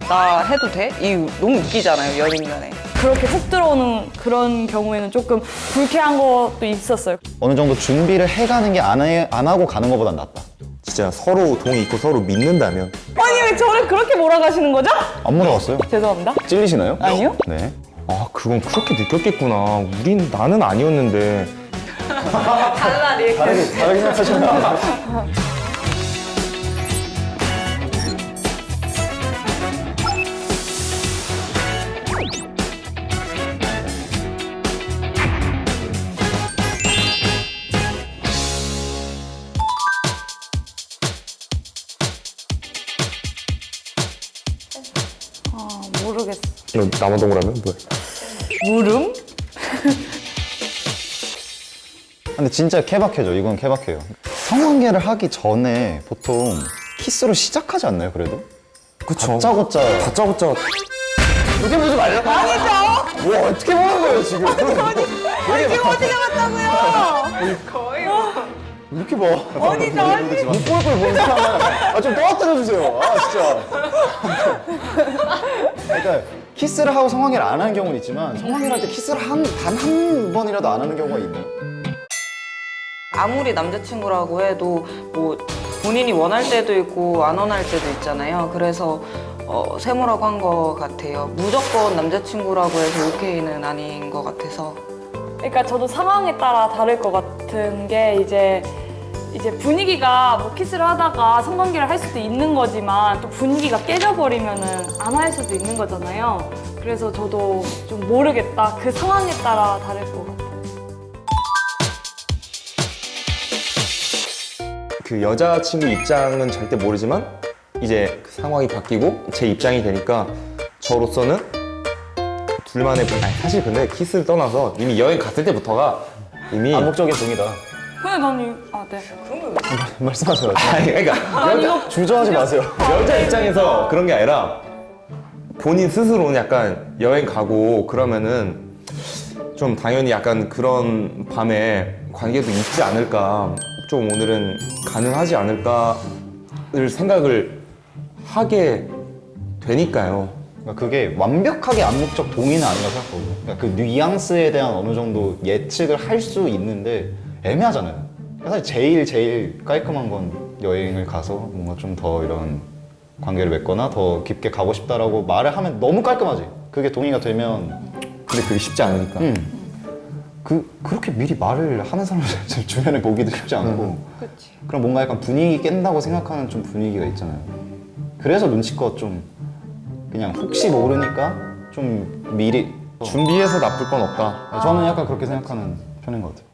나 해도 돼? 이 너무 웃기잖아요, 연인 간에. 그렇게 훅 들어오는 그런 경우에는 조금 불쾌한 것도 있었어요. 어느 정도 준비를 해가는 게 안 하고 가는 것보단 낫다. 진짜 서로 동의 있고 서로 믿는다면. 아니 왜 저를 그렇게 몰아가시는 거죠? 안 물어봤어요. 죄송합니다. 찔리시나요? 아니요? 네. 아, 그건 그렇게 느꼈겠구나. 나는 아니었는데. 달라, 리액션. 다르게 생각하시나? 모르겠어. 너 나만 동그라면 뭐야? 물음? 근데 진짜 케바케죠. 이건 케바케예요. 성관계를 하기 전에 보통 키스로 시작하지 않나요, 그래도? 그쵸. 다짜고짜. 다짜고짜. 그렇게 보지 말라. 아니죠? 뭐 어떻게 보는 거예요, 지금? 지금 어떻게 봤다고요? 이렇게 봐. 아니죠, 아니죠. 못 볼 걸 보는 사람. 좀 떠들어 주세요. 진짜. 그러니까 키스를 하고 성관계를 안 하는 경우는 있지만 성관계를 할 때 키스를 단 한 번이라도 안 하는 경우가 있나요? 아무리 남자친구라고 해도 뭐 본인이 원할 때도 있고 안 원할 때도 있잖아요. 그래서 세모라고 한 것 같아요. 무조건 남자친구라고 해서 오케이는 아닌 것 같아서. 그러니까 저도 상황에 따라 다를 것 같은 게 이제 분위기가 뭐 키스를 하다가 성관계를 할 수도 있는 거지만 또 분위기가 깨져버리면은 안 할 수도 있는 거잖아요. 그래서 저도 좀 모르겠다. 그 상황에 따라 다를 것 같아요. 그 여자친구 입장은 절대 모르지만 이제 그 상황이 바뀌고 제 입장이 되니까 저로서는 둘만의 사실 근데 키스를 떠나서 이미 여행 갔을 때부터가 이미 암묵적인 동의다. 근데 나는 네. 말씀하세요. 아니 그러니까 주저하지 마세요. 여자 입장에서 그런 게 아니라 본인 스스로는 약간 여행 가고 그러면은 좀 당연히 약간 그런 밤에 관계도 있지 않을까, 좀 오늘은 가능하지 않을까를 생각을 하게 되니까요. 그러니까 그게 완벽하게 암묵적 동의는 아니라고 생각하거든요. 그러니까 그 뉘앙스에 대한 어느 정도 예측을 할 수 있는데 애매하잖아요. 사실 제일 깔끔한 건 여행을 가서 뭔가 좀 더 이런 관계를 맺거나 더 깊게 가고 싶다라고 말을 하면 너무 깔끔하지. 그게 동의가 되면 근데 그게 쉽지 않으니까. 그렇게 미리 말을 하는 사람을 주변에 보기도 쉽지 않고 그럼 뭔가 약간 분위기 깬다고 생각하는 좀 분위기가 있잖아요. 그래서 눈치껏 좀 그냥 혹시 모르니까 좀 미리 준비해서 나쁠 건 없다. 저는 약간 그렇게 생각하는 편인 것 같아요.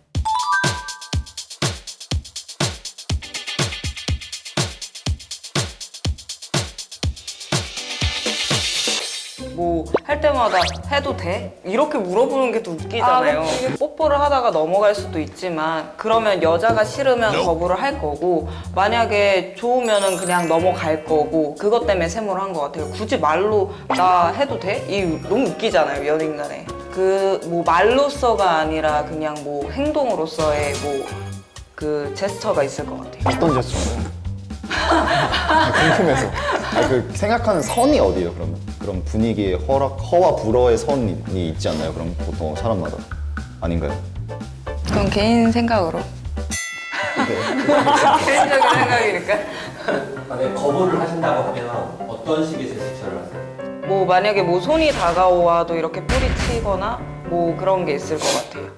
뭐 할 때마다 해도 돼? 이렇게 물어보는 게 더 웃기잖아요. 뽀뽀를 하다가 넘어갈 수도 있지만 그러면 여자가 싫으면 거부를 할 거고 만약에 좋으면은 그냥 넘어갈 거고 그것 때문에 세모를 한 것 같아요. 굳이 말로 나 해도 돼? 이 너무 웃기잖아요, 연인 간에. 그 뭐 말로서가 아니라 그냥 뭐 행동으로서의 뭐 그 제스처가 있을 것 같아요. 어떤 제스처인가요? 궁금해서. 그 생각하는 선이 어디예요, 그러면? 그런 분위기의 허와 불허의 선이 있지 않나요? 그럼 보통 사람마다. 아닌가요? 그건 개인 생각으로. 개인적인 생각이니까. 만약에 거부를 하신다고 하면 어떤 식의 제스처를 하세요? 뭐 만약에 뭐 손이 다가와도 이렇게 뿌리치거나 뭐 그런 게 있을 것 같아요.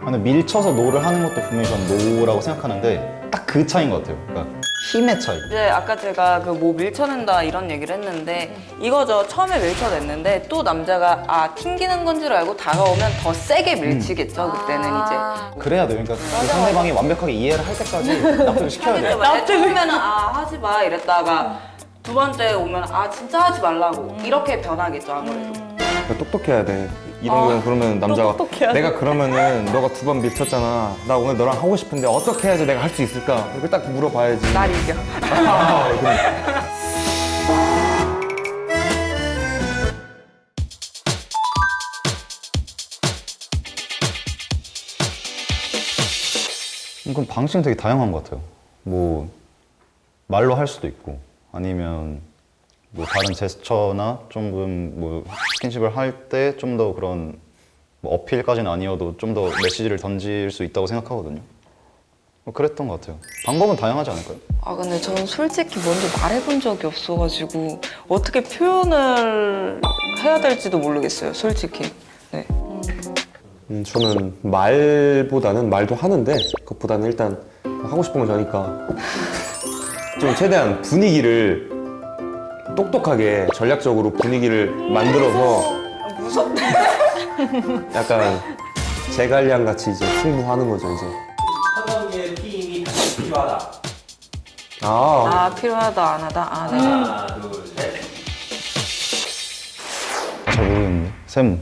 근데 밀쳐서 노를 하는 것도 분명히 저는 노라고 생각하는데 딱 그 차이인 것 같아요. 그러니까 힘의 차이. 이제 아까 제가 그 뭐 밀쳐낸다 이런 얘기를 했는데 이거죠. 처음에 밀쳐냈는데 또 남자가 튕기는 건 줄 알고 다가오면 더 세게 밀치겠죠. 그때는 이제. 그래야 돼요. 그러니까 그 상대방이 완벽하게 이해를 할 때까지 납득을 시켜야 돼요. 만약에 처음에는 하지 마 이랬다가 두 번째 오면 진짜 하지 말라고 이렇게 변하겠죠 아무래도. 똑똑해야 돼. 이런 거는 그러면 남자가 똑똑해야 돼. 내가 그러면은 너가 두 번 밀쳤잖아. 나 오늘 너랑 하고 싶은데 어떻게 해야지 내가 할 수 있을까? 이렇게 딱 물어봐야지. 날 이겨. 그럼 방식은 되게 다양한 것 같아요. 뭐 말로 할 수도 있고 아니면 뭐 다른 제스처나 조금 뭐 스킨십을 할 때 좀 더 그런 뭐 어필까지는 아니어도 좀 더 메시지를 던질 수 있다고 생각하거든요. 뭐 그랬던 것 같아요. 방법은 다양하지 않을까요? 아 근데 저는 솔직히 먼저 말해본 적이 없어가지고 어떻게 표현을 해야 될지도 모르겠어요, 솔직히. 네. 저는 말보다는 말도 하는데 그것보다는 일단 하고 싶은 건 저니까 좀 최대한 분위기를 똑똑하게 전략적으로 분위기를 만들어서 무섭다. 약간 제갈량 같이 이제 승부하는 거죠 이제. 성관계의 피임이 같이 필요하다. 아 필요하다 안 하다. 아 네. 하나, 둘, 셋. 잘 모르겠는데. 세무.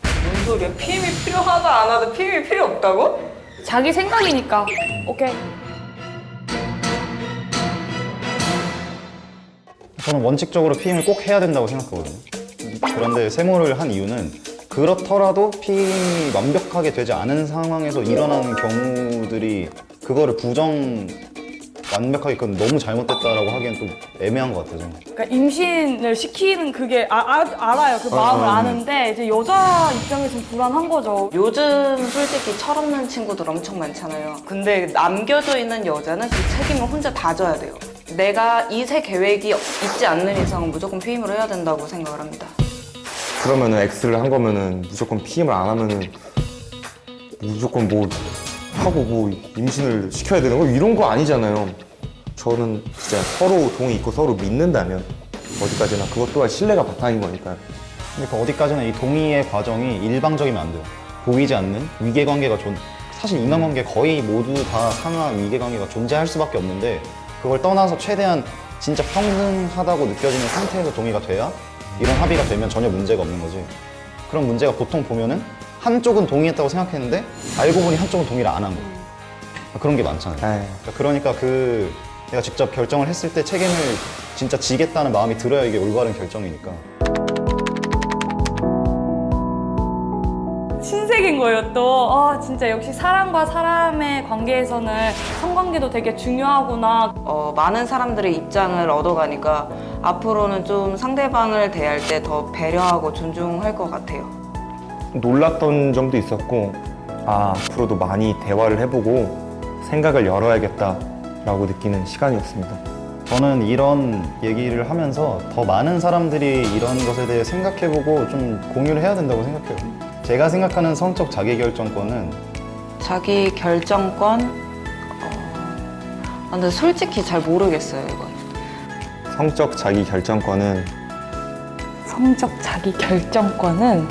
무슨 소리야? 피임이 필요하다 안 하다 피임이 필요 없다고? 자기 생각이니까 오케이. 저는 원칙적으로 피임을 꼭 해야 된다고 생각하거든요. 그런데 세모를 한 이유는 그렇더라도 피임이 완벽하게 되지 않은 상황에서 일어나는 경우들이 그거를 완벽하게 그건 너무 잘못됐다라고 하기엔 또 애매한 것 같아요. 저는. 그러니까 임신을 시키는 그게 알아요. 그 마음을 아는데 이제 여자 입장에서는 불안한 거죠. 요즘 솔직히 철없는 친구들 엄청 많잖아요. 근데 남겨져 있는 여자는 그 책임을 혼자 다 져야 돼요. 내가 이세 계획이 있지 않는 이상은 무조건 피임을 해야 된다고 생각을 합니다. 그러면은 X를 한 거면은 무조건 피임을 안 하면은 무조건 뭐 하고 뭐 임신을 시켜야 되는 거 이런 거 아니잖아요. 저는 진짜 서로 동의 있고 서로 믿는다면 어디까지나 그것 또한 신뢰가 바탕인 거니까요. 그러니까 어디까지나 이 동의의 과정이 일방적이면 안 돼요. 보이지 않는 위계관계가 사실 인간관계 거의 모두 다 상하 위계관계가 존재할 수밖에 없는데 그걸 떠나서 최대한 진짜 평등하다고 느껴지는 상태에서 동의가 돼야 이런 합의가 되면 전혀 문제가 없는 거지. 그런 문제가 보통 보면은 한쪽은 동의했다고 생각했는데 알고 보니 한쪽은 동의를 안 한 거야. 그런 게 많잖아요. 에이. 그러니까 내가 직접 결정을 했을 때 책임을 진짜 지겠다는 마음이 들어야 이게 올바른 결정이니까. 신세계인 거예요 또. 진짜 역시 사람과 사람의 관계에서는 성관계도 되게 중요하구나. 많은 사람들의 입장을 얻어가니까 앞으로는 좀 상대방을 대할 때 더 배려하고 존중할 것 같아요. 놀랐던 점도 있었고 앞으로도 많이 대화를 해보고 생각을 열어야겠다라고 느끼는 시간이었습니다. 저는 이런 얘기를 하면서 더 많은 사람들이 이런 것에 대해 생각해보고 좀 공유를 해야 된다고 생각해요. 제가 생각하는 성적 자기결정권은 자기 결정권? 근데 솔직히 잘 모르겠어요, 이건. 성적 자기 결정권은 성적 자기 결정권은